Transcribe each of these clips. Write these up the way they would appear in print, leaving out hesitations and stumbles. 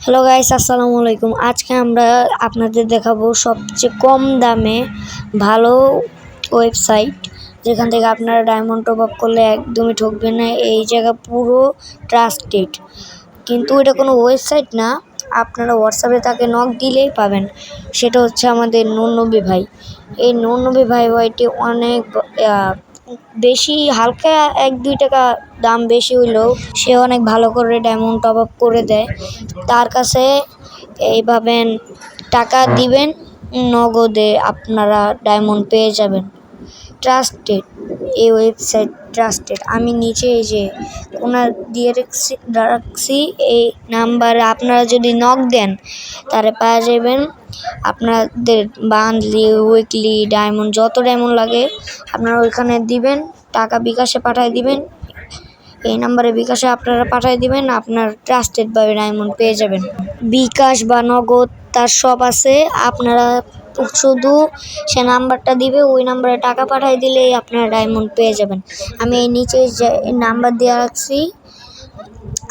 Hello guys, আসসালামু আলাইকুম। আজকে আমরা আপনাদের দেখাবো সবচেয়ে কম দামে ভালো ওয়েবসাইট, যেখান থেকে আপনারা ডায়মন্ড টপ আপ করলে একদমই ঠকবেন না। এই জায়গা পুরো ট্রাস্টেড, কিন্তু এটা কোনো ওয়েবসাইট না। আপনারা হোয়াটসঅ্যাপে তাকে নক দিলেই পাবেন। সেটা হচ্ছে আমাদের নূরনবী ভাই। এই নূরনবী ভাইটি অনেক বেশি, হালকা 1-2 টাকা দাম বেশি হইলেও সে অনেক ভালো করে ডায়মন্ড টপ আপ করে দেয়। তার কাছে এইভাবে টাকা দিবেন, নগদে আপনারা ডায়মন্ড পেয়ে যাবেন। ট্রাস্টেড এই ওয়েবসাইট, ট্রাস্টেড। আমি নিচে এই যে ওনার দিয়ে রাখছি এই নাম্বারে আপনারা যদি নক দেন তারে পাওয়া যাবেন। আপনাদের মান্থলি, উইকলি ডায়মন্ড, যত ডায়মন্ড লাগে আপনারা ওইখানে দিবেন, টাকা বিকাশে পাঠিয়ে দিবেন। এই নাম্বারে বিকাশে আপনারা পাঠিয়ে দিবেন, আপনার ট্রাস্টেডভাবে ডায়মন্ড পেয়ে যাবেন। বিকাশ বা নগদ তার সব আছে। আপনারা শুধু সে নাম্বারটা দিবে, ওই নাম্বারে টাকা পাঠিয়ে দিলেই আপনারা ডায়মন্ড পেয়ে যাবেন। আমি এই নিচে যে নাম্বার দেওয়া রাখছি,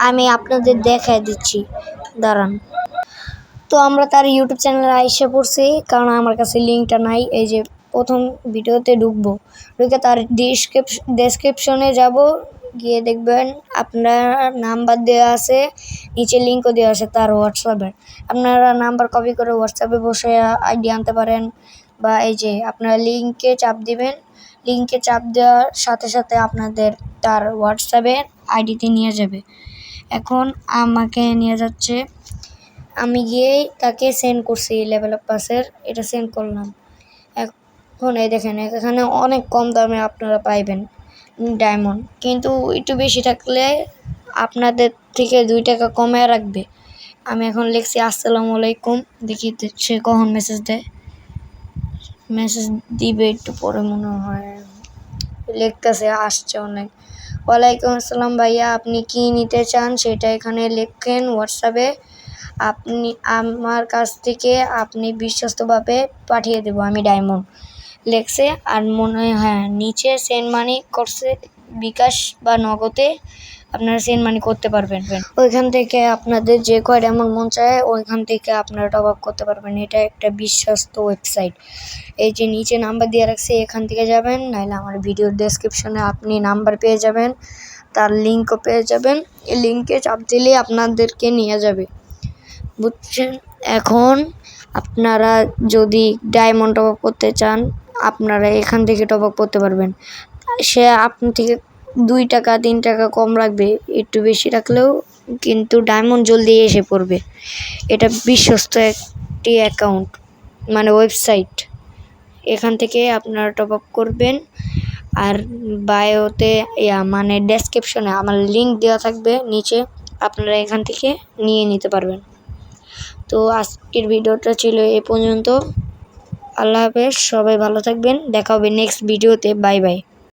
আমি আপনাদের দেখায় দিচ্ছি, দাঁড়ান। তো আমরা তার ইউটিউব চ্যানেলে আইসা পড়ছি, কারণ আমার কাছে লিঙ্কটা নাই। এই যে প্রথম ভিডিওতে ঢুকে তার ডেসক্রিপশনে যাব, গিয়ে দেখবেন আপনার নাম্বার দেওয়া আছে, নিচে লিঙ্কও দেওয়া আছে তার হোয়াটসঅ্যাপের। আপনারা নাম্বার কপি করে হোয়াটসঅ্যাপে বসে আইডি আনতে পারেন, বা এই যে আপনারা লিঙ্কে চাপ দিবেন। লিঙ্কে চাপ দেওয়ার সাথে সাথে আপনাদের তার হোয়াটসঅ্যাপের আইডিতে নিয়ে যাবে। এখন আমাকে নিয়ে যাচ্ছে, আমি গিয়েই তাকে সেন্ড করছি লেভেল আপ পাসের, এটা সেন্ড করলাম। এখন এই দেখেন, এখানে অনেক কম দামে আপনারা পাইবেন ডায়মন্ড, কিন্তু একটু বেশি থাকলে আপনাদের থেকে 2 টাকা কমে রাখবে। আমি এখন লিখছি আসসালামু আলাইকুম, দেখি সে কখন মেসেজ দেয়। মেসেজ দিবে একটু পরে মনে হয়, লিখতেছে, আসছে অনেক। ওয়ালাইকুম আসসালাম ভাইয়া, আপনি কি নিতে চান সেটা এখানে লেখেন হোয়াটসঅ্যাপে। আপনি আমার কাছ থেকে আপনি বিশ্বস্তভাবে পাঠিয়ে দেবো আমি ডায়মন্ড, লেখছে। আর মনে হয় হ্যাঁ, নিচে সেন্ড মানি করছে, বিকাশ বা নগদে আপনারা সেন্ড মানি করতে পারবেন। ওইখান থেকে আপনাদের যে কয় ডায়মন্ড মন চায় ওইখান থেকে আপনারা টপ আপ করতে পারবেন। এটা একটা বিশ্বস্ত ওয়েবসাইট। এই যে নিচে নাম্বার দিয়ে রাখছে, এখান থেকে যাবেন, নাহলে আমার ভিডিওর ডেসক্রিপশনে আপনি নাম্বার পেয়ে যাবেন, তার লিঙ্কও পেয়ে যাবেন। এই লিঙ্কে চাপ দিলে আপনাদেরকে নিয়ে যাবে, বুঝছেন? এখন আপনারা যদি ডায়মন্ড টপ আপ করতে চান, আপনারা এখান থেকে টপ আপ করতে পারবেন। সে আপনার থেকে 2 টাকা 3 টাকা কম রাখবে, একটু বেশি রাখলেও কিন্তু ডায়মন্ড জলদি এসে পড়বে। এটা বিশ্বস্ত একটি অ্যাকাউন্ট, মানে ওয়েবসাইট। এখান থেকে আপনারা টপ আপ করবেন। আর বায়োতে মানে ডেসক্রিপশনে আমার লিঙ্ক দেওয়া থাকবে নিচে, আপনারা এখান থেকে নিয়ে নিতে পারবেন। তো আজকের ভিডিওটা ছিল এ পর্যন্ত। আল্লাহ হাফেজ, সবাই ভালো থাকবেন, দেখা হবে নেক্সট ভিডিওতে। Bye bye.